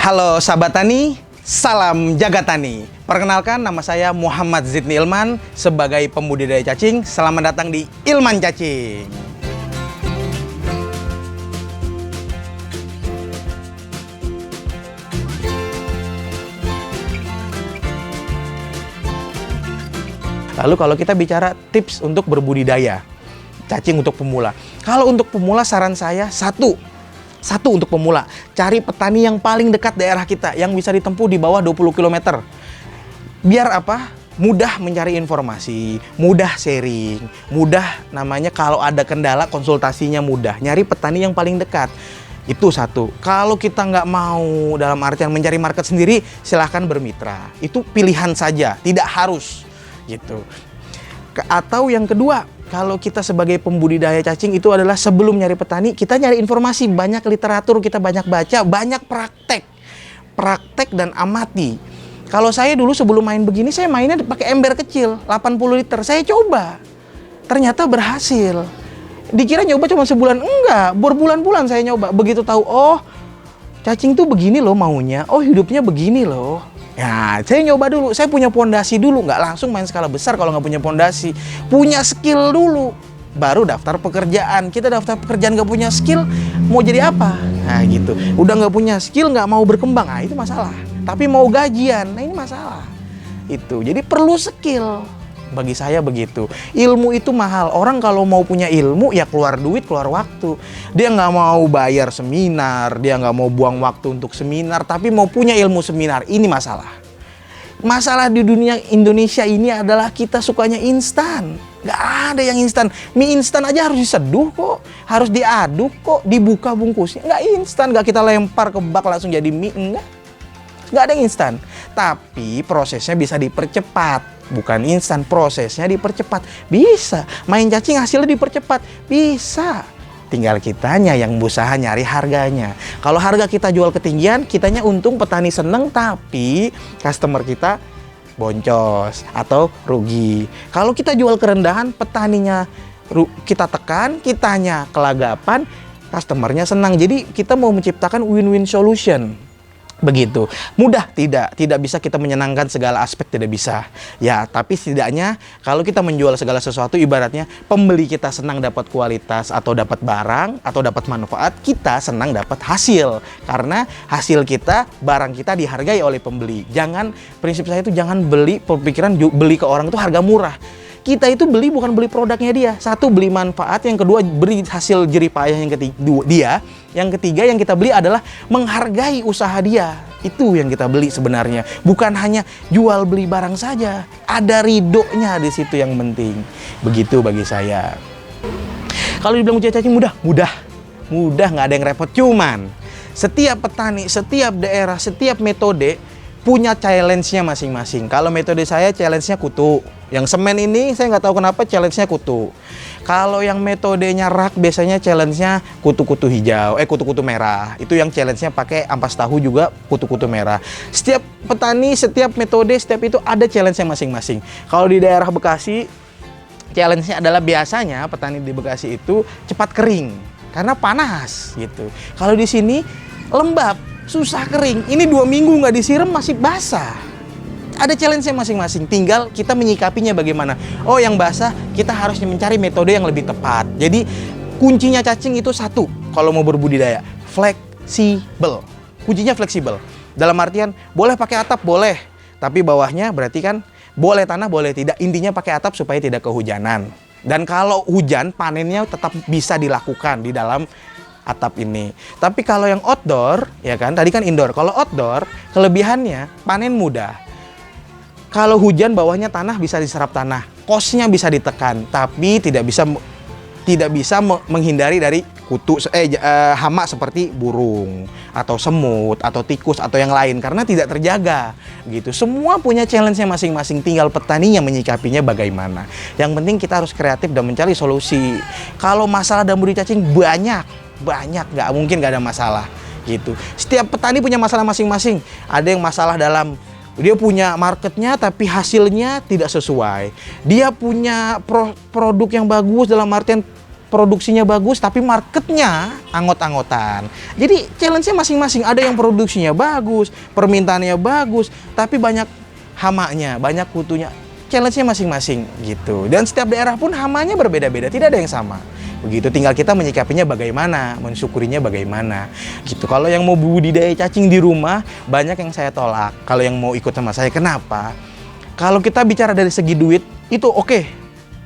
Halo sahabat tani, salam jaga tani. Perkenalkan, nama saya Muhammad Zidni Ilman sebagai pembudidaya cacing. Selamat datang di Ilman Cacing. Lalu kalau kita bicara tips untuk berbudidaya cacing untuk pemula. Kalau untuk pemula saran saya satu untuk pemula, cari petani yang paling dekat daerah kita, yang bisa ditempuh di bawah 20 km. Biar apa? Mudah mencari informasi, mudah sharing, mudah namanya kalau ada kendala konsultasinya mudah. Nyari petani yang paling dekat. Itu satu. Kalau kita nggak mau dalam artian mencari market sendiri, silahkan bermitra. Itu pilihan saja, tidak harus gitu. Atau yang kedua, kalau kita sebagai pembudidaya cacing itu adalah sebelum nyari petani, kita nyari informasi, banyak literatur, kita banyak baca, banyak praktek dan amati. Kalau saya dulu sebelum main begini, saya mainnya pakai ember kecil, 80 liter. Saya coba, ternyata berhasil. Dikira nyoba cuma sebulan, enggak, berbulan-bulan saya nyoba. Begitu tahu, oh cacing tuh begini loh maunya, oh hidupnya begini loh. Ya, saya nyoba dulu, saya punya pondasi dulu, nggak langsung main skala besar kalau nggak punya pondasi. Punya skill dulu, baru daftar pekerjaan. Kita daftar pekerjaan nggak punya skill, mau jadi apa? Nah gitu, udah nggak punya skill, nggak mau berkembang, nah itu masalah. Tapi mau gajian, nah ini masalah. Itu, jadi perlu skill. Bagi saya begitu. Ilmu itu mahal. Orang kalau mau punya ilmu, ya keluar duit, keluar waktu. Dia nggak mau bayar seminar, dia nggak mau buang waktu untuk seminar, tapi mau punya ilmu seminar. Ini masalah. Masalah di dunia Indonesia ini adalah kita sukanya instan. Nggak ada yang instan. Mie instan aja harus diseduh kok. Harus diaduk kok. Dibuka bungkusnya. Nggak instan. Nggak kita lempar ke bak langsung jadi mie. Nggak ada yang instan. Tapi prosesnya bisa dipercepat. Bukan instan, prosesnya dipercepat. Bisa. Main cacing hasilnya dipercepat. Bisa. Tinggal kitanya yang berusaha nyari harganya. Kalau harga kita jual ketinggian, kitanya untung, petani seneng, tapi customer kita boncos atau rugi. Kalau kita jual kerendahan, petaninya kita tekan, kitanya kelagapan, customernya senang. Jadi kita mau menciptakan win-win solution. Begitu. Mudah? Tidak bisa kita menyenangkan segala aspek, tidak bisa. Ya, tapi setidaknya kalau kita menjual segala sesuatu, ibaratnya pembeli kita senang dapat kualitas atau dapat barang atau dapat manfaat, kita senang dapat hasil. Karena hasil kita, barang kita dihargai oleh pembeli. Jangan, prinsip saya itu jangan beli, berpikiran beli ke orang itu harga murah. Kita itu beli bukan beli produknya dia. Satu, beli manfaat. Yang kedua, beri hasil jerih payah yang ketiga dia. Yang ketiga yang kita beli adalah menghargai usaha dia. Itu yang kita beli sebenarnya. Bukan hanya jual beli barang saja. Ada ridhonya di situ yang penting. Begitu bagi saya. Kalau dibilang ujian cacing mudah, nggak ada yang repot. Cuman setiap petani, setiap daerah, setiap metode punya challenge-nya masing-masing. Kalau metode saya challenge-nya kutu. Yang semen ini saya nggak tahu kenapa challenge-nya kutu. Kalau yang metodenya rak biasanya challenge-nya kutu-kutu hijau, kutu-kutu merah. Itu yang challenge-nya pakai ampas tahu juga kutu-kutu merah. Setiap petani, setiap metode, setiap itu ada challenge-nya masing-masing. Kalau di daerah Bekasi, challenge-nya adalah biasanya petani di Bekasi itu cepat kering karena panas gitu. Kalau di sini lembab, susah kering. Ini 2 minggu nggak disiram masih basah. Ada challenge-nya masing-masing. Tinggal kita menyikapinya bagaimana. Oh, yang basah kita harus mencari metode yang lebih tepat. Jadi kuncinya cacing itu satu. Kalau mau berbudidaya, fleksibel. Kuncinya fleksibel. Dalam artian boleh pakai atap, boleh. Tapi bawahnya berarti kan boleh tanah, boleh tidak. Intinya pakai atap supaya tidak kehujanan. Dan kalau hujan, panennya tetap bisa dilakukan di dalam atap ini. Tapi kalau yang outdoor, ya kan, tadi kan indoor. Kalau outdoor, kelebihannya panen mudah. Kalau hujan, bawahnya tanah bisa diserap tanah. Cost-nya bisa ditekan, tapi tidak bisa menghindari dari kutu hama seperti burung atau semut atau tikus atau yang lain karena tidak terjaga gitu. Semua punya challenge-nya masing-masing, tinggal petaninya menyikapinya bagaimana. Yang penting kita harus kreatif dan mencari solusi. Kalau masalah dalam budidaya cacing banyak, nggak mungkin nggak ada masalah gitu. Setiap petani punya masalah masing-masing. Ada yang masalah dalam dia punya marketnya tapi hasilnya tidak sesuai. Dia punya produk yang bagus dalam artian produksinya bagus tapi marketnya anggot-anggotan. Jadi challenge-nya masing-masing. Ada yang produksinya bagus, permintaannya bagus, tapi banyak hamanya, banyak kutunya. Challenge-nya masing-masing gitu. Dan setiap daerah pun hamanya berbeda-beda, tidak ada yang sama. Begitu, tinggal kita menyikapinya bagaimana, mensyukurinya bagaimana gitu. Kalau yang mau budidaya cacing di rumah, banyak yang saya tolak. Kalau yang mau ikut sama saya, kenapa? Kalau kita bicara dari segi duit, itu oke,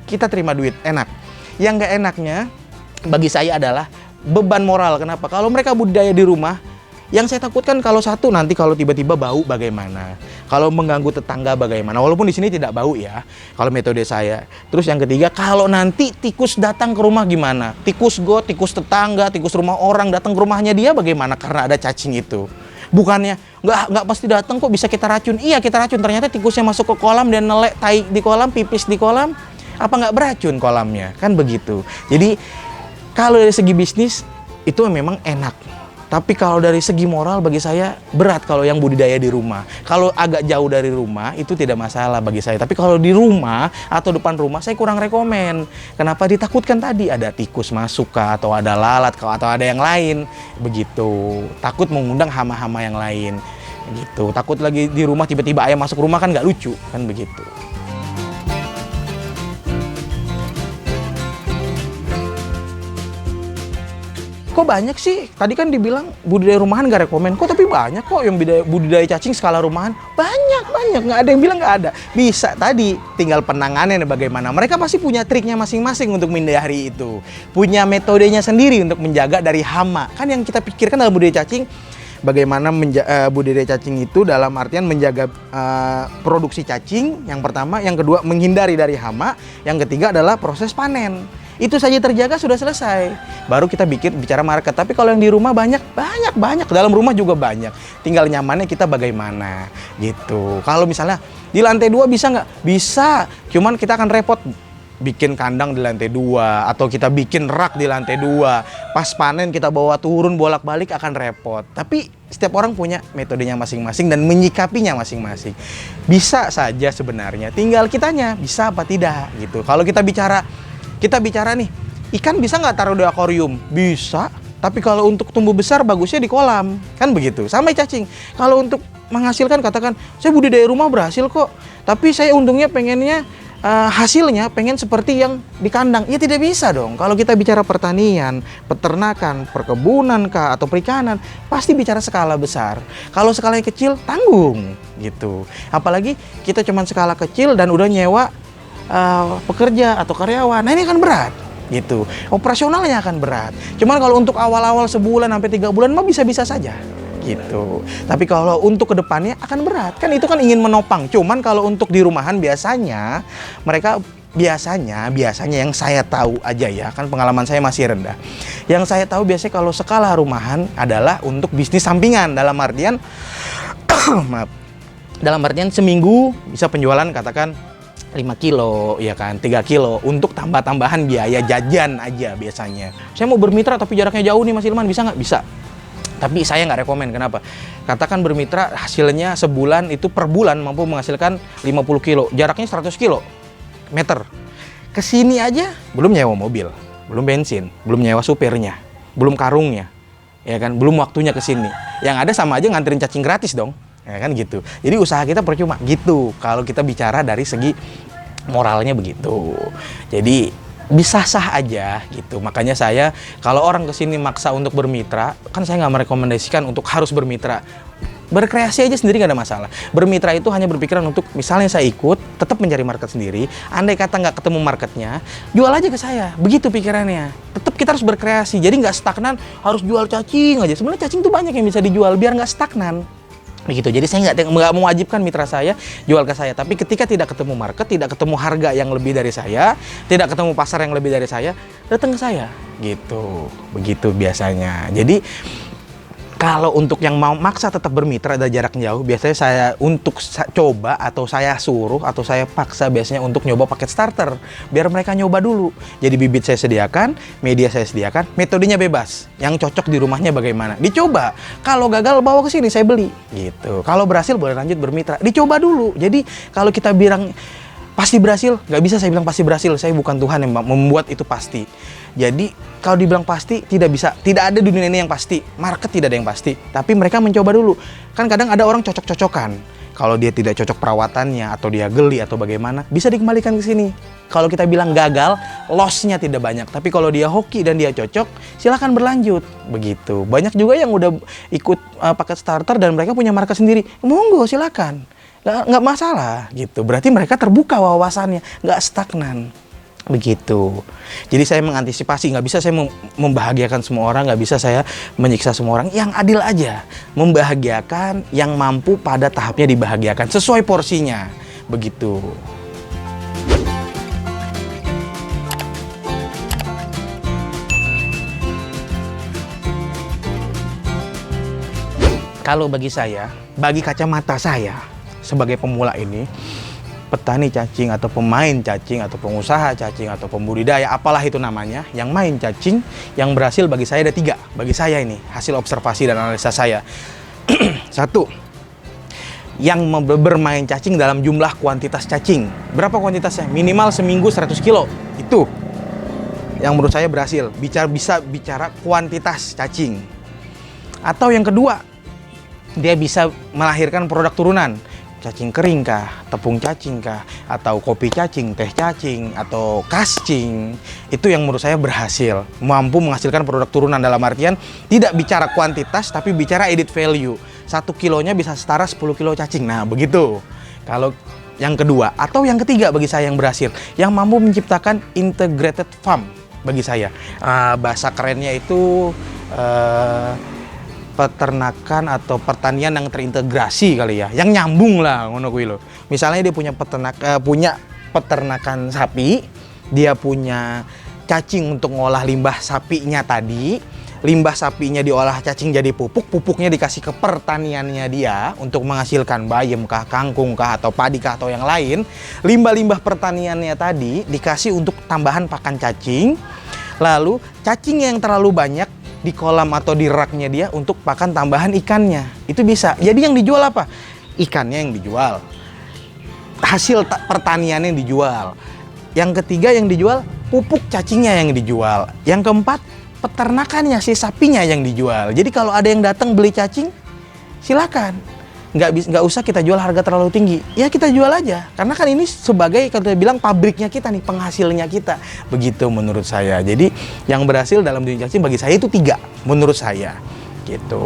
kita terima duit, enak. Yang nggak enaknya, bagi saya adalah beban moral. Kenapa? Kalau mereka budidaya di rumah, yang saya takutkan kalau satu, nanti kalau tiba-tiba bau bagaimana? Kalau mengganggu tetangga bagaimana? Walaupun di sini tidak bau ya, kalau metode saya. Terus yang ketiga, kalau nanti tikus datang ke rumah gimana? Tikus got, tikus tetangga, tikus rumah orang datang ke rumahnya dia bagaimana? Karena ada cacing itu. Bukannya nggak pasti datang kok, bisa kita racun. Iya kita racun, ternyata tikusnya masuk ke kolam dan nelek tai di kolam, pipis di kolam. Apa nggak beracun kolamnya? Kan begitu. Jadi kalau dari segi bisnis itu memang enak. Tapi kalau dari segi moral bagi saya berat kalau yang budidaya di rumah. Kalau agak jauh dari rumah itu tidak masalah bagi saya. Tapi kalau di rumah atau depan rumah saya kurang rekomen. Kenapa? Ditakutkan tadi ada tikus masuk kah, atau ada lalat kah, atau ada yang lain. Begitu. Takut mengundang hama-hama yang lain. Gitu. Takut lagi di rumah tiba-tiba ayam masuk rumah kan nggak lucu. Kan begitu. Kok banyak sih? Tadi kan dibilang budidaya rumahan nggak rekomen. Kok tapi banyak kok yang budidaya cacing skala rumahan. Banyak. Nggak ada yang bilang nggak ada. Bisa tadi, tinggal penanganannya bagaimana. Mereka pasti punya triknya masing-masing untuk menghindari itu. Punya metodenya sendiri untuk menjaga dari hama. Kan yang kita pikirkan dalam budidaya cacing, bagaimana budidaya cacing itu dalam artian menjaga produksi cacing, yang pertama. Yang kedua, menghindari dari hama. Yang ketiga adalah proses panen. Itu saja terjaga sudah selesai. Baru kita bicara market. Tapi kalau yang di rumah banyak. Dalam rumah juga banyak. Tinggal nyamannya kita bagaimana gitu. Kalau misalnya di lantai 2 bisa nggak? Bisa. Cuman kita akan repot bikin kandang di lantai 2 atau kita bikin rak di lantai 2. Pas panen kita bawa turun bolak-balik akan repot. Tapi setiap orang punya metodenya masing-masing dan menyikapinya masing-masing. Bisa saja sebenarnya. Tinggal kitanya bisa apa tidak gitu. Kalau kita bicara nih, ikan bisa nggak taruh di akuarium? Bisa. Tapi kalau untuk tumbuh besar bagusnya di kolam. Kan begitu. Sama cacing. Kalau untuk menghasilkan, katakan, saya budidaya rumah berhasil kok. Tapi saya untungnya pengennya hasilnya pengen seperti yang di kandang. Ya tidak bisa dong. Kalau kita bicara pertanian, peternakan, perkebunan kah, atau perikanan, pasti bicara skala besar. Kalau skalanya kecil, tanggung gitu. Apalagi kita cuma skala kecil dan udah nyewa pekerja atau karyawan, nah ini akan berat gitu. Operasionalnya akan berat. Cuman kalau untuk awal-awal sebulan sampai 3 bulan mah bisa-bisa saja gitu. Tapi kalau untuk kedepannya akan berat. Kan itu kan ingin menopang. Cuman kalau untuk di rumahan biasanya mereka biasanya yang saya tahu aja ya, kan pengalaman saya masih rendah. Yang saya tahu biasanya kalau skala rumahan adalah untuk bisnis sampingan, dalam artian maaf. Dalam artian seminggu bisa penjualan katakan 5 kilo, ya kan, 3 kilo untuk tambah-tambahan biaya jajan aja biasanya. Saya mau bermitra tapi jaraknya jauh nih Mas Ilman, bisa nggak? Bisa. Tapi saya nggak rekomen, kenapa? Katakan bermitra hasilnya sebulan itu per bulan mampu menghasilkan 50 kilo, jaraknya 100 kilo meter. Kesini aja belum nyewa mobil, belum bensin, belum nyewa supirnya, belum karungnya, ya kan, belum waktunya kesini. Yang ada sama aja nganterin cacing gratis dong. Ya kan gitu. Jadi usaha kita percuma gitu kalau kita bicara dari segi moralnya begitu. Jadi bisa sah aja gitu. Makanya saya kalau orang kesini maksa untuk bermitra, kan saya nggak merekomendasikan untuk harus bermitra. Berkreasi aja sendiri nggak ada masalah. Bermitra itu hanya berpikiran untuk misalnya saya ikut, tetap mencari market sendiri. Andai kata nggak ketemu marketnya, jual aja ke saya. Begitu pikirannya. Tetap kita harus berkreasi. Jadi nggak stagnan harus jual cacing aja. Sebenarnya cacing tuh banyak yang bisa dijual biar nggak stagnan. Begitu. Jadi saya nggak mewajibkan mitra saya jual ke saya. Tapi ketika tidak ketemu market, tidak ketemu harga yang lebih dari saya, tidak ketemu pasar yang lebih dari saya, datang ke saya. Gitu. Begitu biasanya. Jadi kalau untuk yang mau maksa tetap bermitra dari jarak jauh, biasanya saya untuk coba atau saya suruh atau saya paksa biasanya untuk nyoba paket starter. Biar mereka nyoba dulu. Jadi bibit saya sediakan, media saya sediakan, metodenya bebas. Yang cocok di rumahnya bagaimana? Dicoba. Kalau gagal bawa ke sini saya beli. Gitu. Kalau berhasil boleh lanjut bermitra. Dicoba dulu. Jadi kalau kita bilang pasti berhasil, nggak bisa saya bilang pasti berhasil. Saya bukan Tuhan yang membuat itu pasti. Jadi kalau dibilang pasti, tidak bisa. Tidak ada di dunia ini yang pasti. Market tidak ada yang pasti. Tapi mereka mencoba dulu. Kan kadang ada orang cocok-cocokan. Kalau dia tidak cocok perawatannya, atau dia geli, atau bagaimana, bisa dikembalikan ke sini. Kalau kita bilang gagal, loss-nya tidak banyak. Tapi kalau dia hoki dan dia cocok, silahkan berlanjut. Begitu. Banyak juga yang udah ikut paket starter dan mereka punya market sendiri. Monggo, silakan. Nggak masalah. Gitu. Berarti mereka terbuka wawasannya. Nggak stagnan. Begitu. Jadi saya mengantisipasi, nggak bisa saya membahagiakan semua orang, nggak bisa saya menyiksa semua orang. Yang adil aja, membahagiakan yang mampu pada tahapnya dibahagiakan sesuai porsinya. Begitu. Kalau bagi saya, bagi kacamata saya sebagai pemula ini, petani cacing atau pemain cacing atau pengusaha cacing atau pembudidaya apalah itu namanya yang main cacing yang berhasil bagi saya ada 3. Bagi saya ini hasil observasi dan analisa saya. 1, yang bermain cacing dalam jumlah kuantitas cacing. Berapa kuantitasnya? Minimal seminggu 100 kilo. Itu yang menurut saya berhasil. Bisa bicara kuantitas cacing. Atau yang kedua, dia bisa melahirkan produk turunan. Cacing kering kah, tepung cacing kah, atau kopi cacing, teh cacing, atau kascing. Itu yang menurut saya berhasil, mampu menghasilkan produk turunan dalam artian tidak bicara kuantitas tapi bicara added value. 1 kilonya bisa setara 10 kilo cacing. Nah begitu. Kalau yang kedua atau yang ketiga bagi saya yang berhasil, yang mampu menciptakan integrated farm bagi saya. Bahasa kerennya itu peternakan atau pertanian yang terintegrasi kali ya, yang nyambung lah ngono kuwi lho. Misalnya dia punya peternakan sapi, dia punya cacing untuk ngolah limbah sapinya tadi, limbah sapinya diolah cacing jadi pupuk, pupuknya dikasih ke pertaniannya dia untuk menghasilkan bayam kah, kangkung kah, atau padi kah, atau yang lain. Limbah-limbah pertaniannya tadi dikasih untuk tambahan pakan cacing, lalu cacing yang terlalu banyak di kolam atau di raknya dia untuk pakan tambahan ikannya. Itu bisa. Jadi yang dijual apa? Ikannya yang dijual. Hasil pertaniannya yang dijual. Yang ketiga yang dijual, pupuk cacingnya yang dijual. Yang keempat, peternakannya, si sapinya yang dijual. Jadi kalau ada yang datang beli cacing, silakan. Nggak usah kita jual harga terlalu tinggi. Ya kita jual aja. Karena kan ini sebagai, kalau kita bilang, pabriknya kita nih, penghasilnya kita. Begitu menurut saya. Jadi yang berhasil dalam dunia cacing bagi saya itu 3 menurut saya. Gitu.